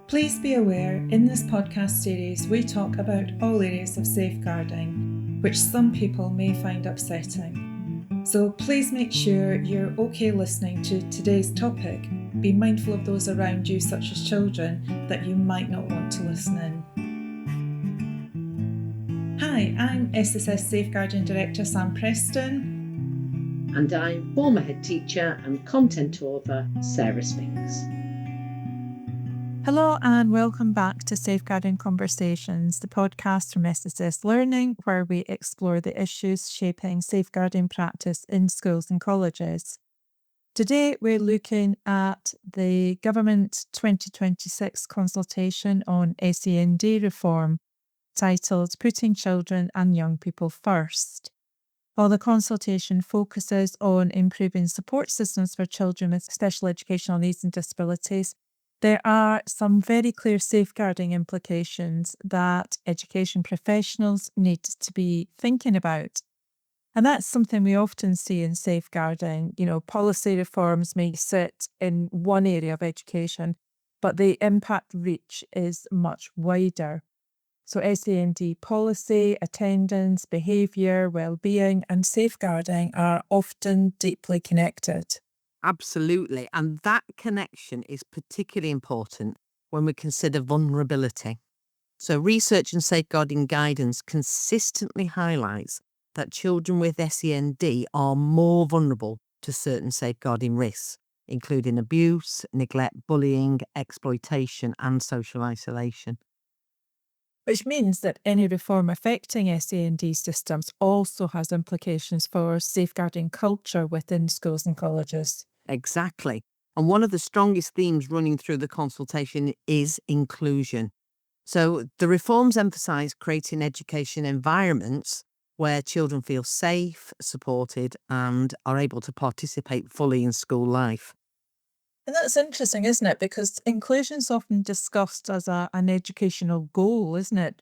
Please be aware, in this podcast series we talk about all areas of safeguarding, which some people may find upsetting. So please make sure you're okay listening to today's topic. Be mindful of those around you, such as children, that you might not want to listen in. Hi, I'm SSS Safeguarding Director Sam Preston. And I'm former head teacher and content author Sara Spinks. Hello and welcome back to Safeguarding Conversations, the podcast from SSS Learning, where we explore the issues shaping safeguarding practice in schools and colleges. Today we're looking at the Government 2026 consultation on SEND reform, titled Putting Children and Young People First. While the consultation focuses on improving support systems for children with special educational needs and disabilities, there are some very clear safeguarding implications that education professionals need to be thinking about. And that's something we often see in safeguarding. Policy reforms may sit in one area of education, but the impact reach is much wider. So SEND policy, attendance, behaviour, well-being and safeguarding are often deeply connected. Absolutely. And that connection is particularly important when we consider vulnerability. So research and safeguarding guidance consistently highlights that children with SEND are more vulnerable to certain safeguarding risks, including abuse, neglect, bullying, exploitation and social isolation. Which means that any reform affecting SEND systems also has implications for safeguarding culture within schools and colleges. Exactly. And one of the strongest themes running through the consultation is inclusion. So the reforms emphasise creating education environments where children feel safe, supported and are able to participate fully in school life. And that's interesting, isn't it? Because inclusion is often discussed as an educational goal, isn't it?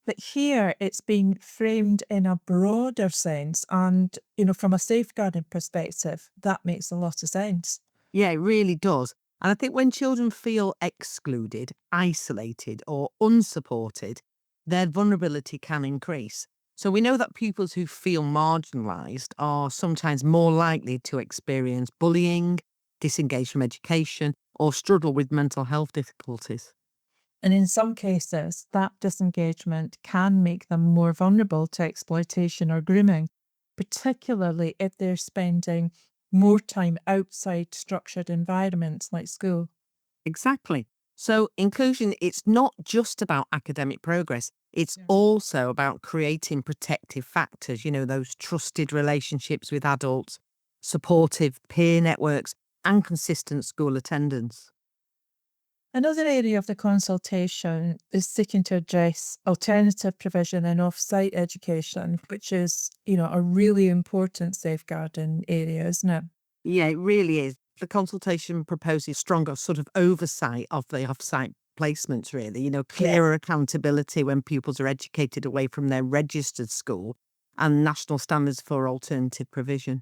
But here it's being framed in a broader sense. And, from a safeguarding perspective, that makes a lot of sense. Yeah, it really does. And I think when children feel excluded, isolated or unsupported, their vulnerability can increase. So we know that pupils who feel marginalised are sometimes more likely to experience bullying, disengage from education, or struggle with mental health difficulties. And in some cases, that disengagement can make them more vulnerable to exploitation or grooming, particularly if they're spending more time outside structured environments like school. Exactly. So inclusion, it's not just about academic progress. It's also about creating protective factors, those trusted relationships with adults, supportive peer networks, and consistent school attendance. Another area of the consultation is seeking to address alternative provision and off-site education, which is, a really important safeguarding area, isn't it? Yeah, it really is. The consultation proposes stronger sort of oversight of the off-site placements, really, clearer accountability when pupils are educated away from their registered school and national standards for alternative provision.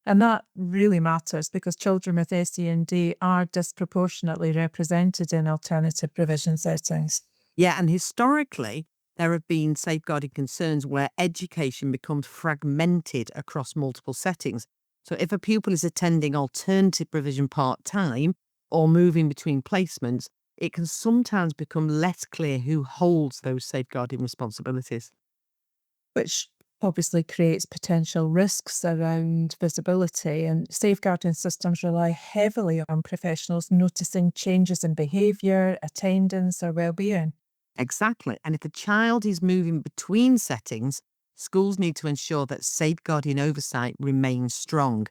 And that really matters because children with SEND are disproportionately represented in alternative provision settings. Yeah, and historically, there have been safeguarding concerns where education becomes fragmented across multiple settings. So if a pupil is attending alternative provision part-time or moving between placements, it can sometimes become less clear who holds those safeguarding responsibilities. Which obviously creates potential risks around visibility, and safeguarding systems rely heavily on professionals noticing changes in behaviour, attendance or well-being. Exactly. And if a child is moving between settings, schools need to ensure that safeguarding oversight remains strong.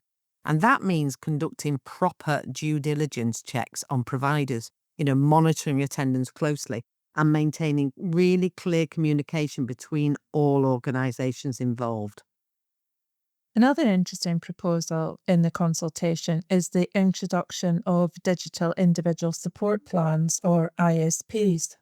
And that means conducting proper due diligence checks on providers, monitoring attendance closely and maintaining really clear communication between all organisations involved. Another interesting proposal in the consultation is the introduction of digital individual support plans, or ISPs.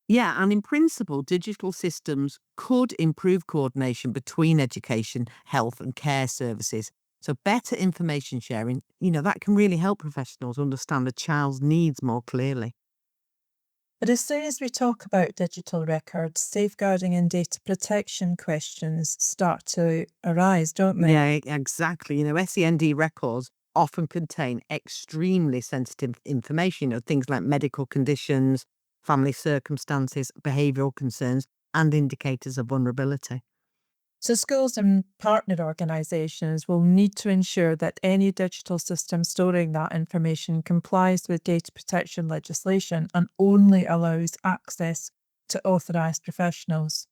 Yeah, and in principle, digital systems could improve coordination between education, health and care services. So better information sharing, that can really help professionals understand a child's needs more clearly. But as soon as we talk about digital records, safeguarding and data protection questions start to arise, don't they? Yeah, exactly. SEND records often contain extremely sensitive information, things like medical conditions, family circumstances, behavioural concerns, and indicators of vulnerability. So schools and partner organisations will need to ensure that any digital system storing that information complies with data protection legislation and only allows access to authorised professionals.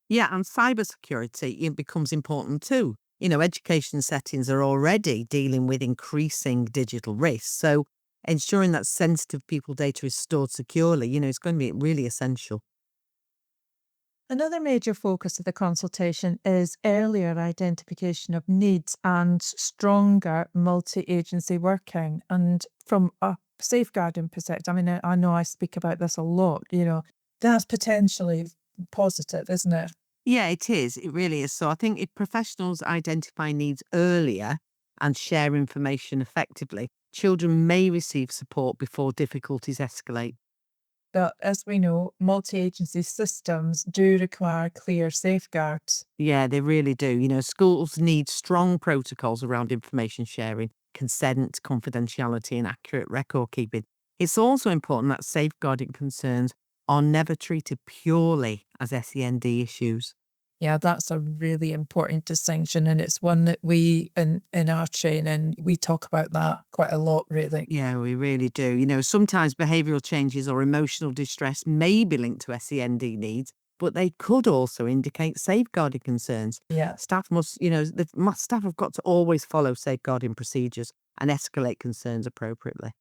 Yeah, and cybersecurity, it becomes important too. Education settings are already dealing with increasing digital risks. So ensuring that sensitive people data is stored securely, is going to be really essential. Another major focus of the consultation is earlier identification of needs and stronger multi agency working. And from a safeguarding perspective, I mean, I know I speak about this a lot, that's potentially positive, isn't it? Yeah, it is. It really is. So I think if professionals identify needs earlier and share information effectively, children may receive support before difficulties escalate. But as we know, multi agency systems do require clear safeguards. Yeah, they really do. Schools need strong protocols around information sharing, consent, confidentiality, and accurate record keeping. It's also important that safeguarding concerns are never treated purely as SEND issues. Yeah, that's a really important distinction. And it's one that we, in our training, we talk about that quite a lot, really. Yeah, we really do. Sometimes behavioural changes or emotional distress may be linked to SEND needs, but they could also indicate safeguarding concerns. Yeah. Staff staff have got to always follow safeguarding procedures and escalate concerns appropriately.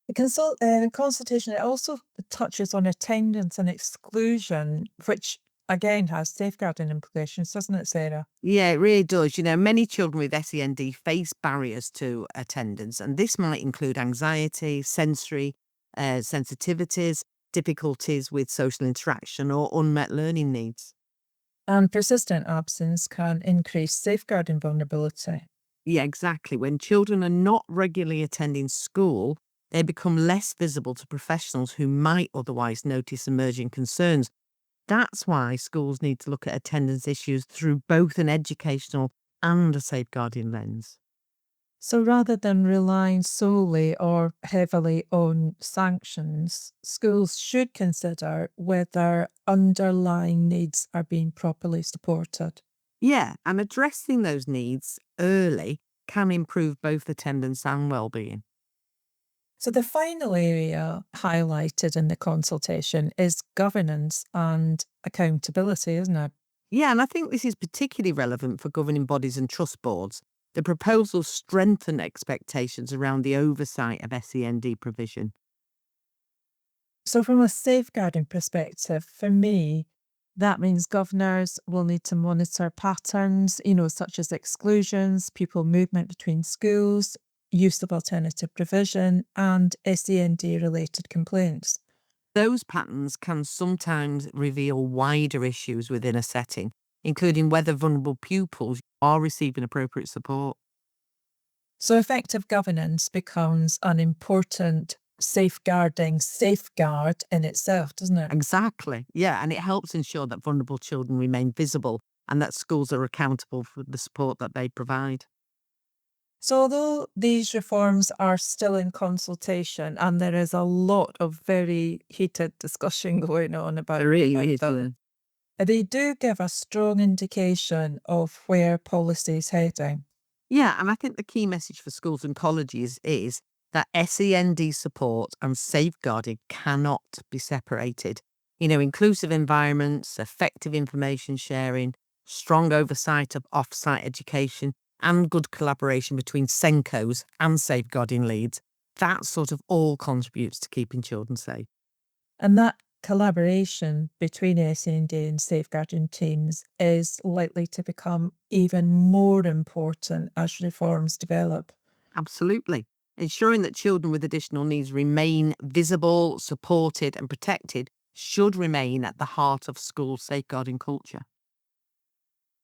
The consultation, it also touches on attendance and exclusion, which again has safeguarding implications, doesn't it, Sarah? Yeah, it really does. Many children with SEND face barriers to attendance, and this might include anxiety, sensory sensitivities, difficulties with social interaction, or unmet learning needs. And persistent absence can increase safeguarding vulnerability. Yeah, exactly. When children are not regularly attending school, they become less visible to professionals who might otherwise notice emerging concerns. That's why schools need to look at attendance issues through both an educational and a safeguarding lens. So rather than relying solely or heavily on sanctions, schools should consider whether underlying needs are being properly supported. Yeah, and addressing those needs early can improve both attendance and well-being. So the final area highlighted in the consultation is governance and accountability, isn't it? Yeah, and I think this is particularly relevant for governing bodies and trust boards. The proposals strengthen expectations around the oversight of SEND provision. So from a safeguarding perspective, for me, that means governors will need to monitor patterns, such as exclusions, pupil movement between schools, use of alternative provision, and SEND related complaints. Those patterns can sometimes reveal wider issues within a setting, including whether vulnerable pupils are receiving appropriate support. So effective governance becomes an important safeguard in itself, doesn't it? Exactly. Yeah, and it helps ensure that vulnerable children remain visible and that schools are accountable for the support that they provide. So although these reforms are still in consultation and there is a lot of very heated discussion going on about them, they do give a strong indication of where policy is heading. Yeah, and I think the key message for schools and colleges is that SEND support and safeguarding cannot be separated. Inclusive environments, effective information sharing, strong oversight of off-site education, and good collaboration between SENCOs and safeguarding leads, that sort of all contributes to keeping children safe. And that collaboration between SND and safeguarding teams is likely to become even more important as reforms develop. Absolutely. Ensuring that children with additional needs remain visible, supported, and protected should remain at the heart of school safeguarding culture.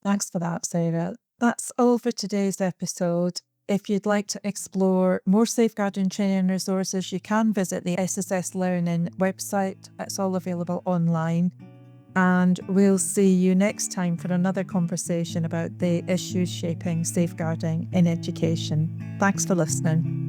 Thanks for that, Sarah. That's all for today's episode. If you'd like to explore more safeguarding training resources, you can visit the SSS Learning website. It's all available online. And we'll see you next time for another conversation about the issues shaping safeguarding in education. Thanks for listening.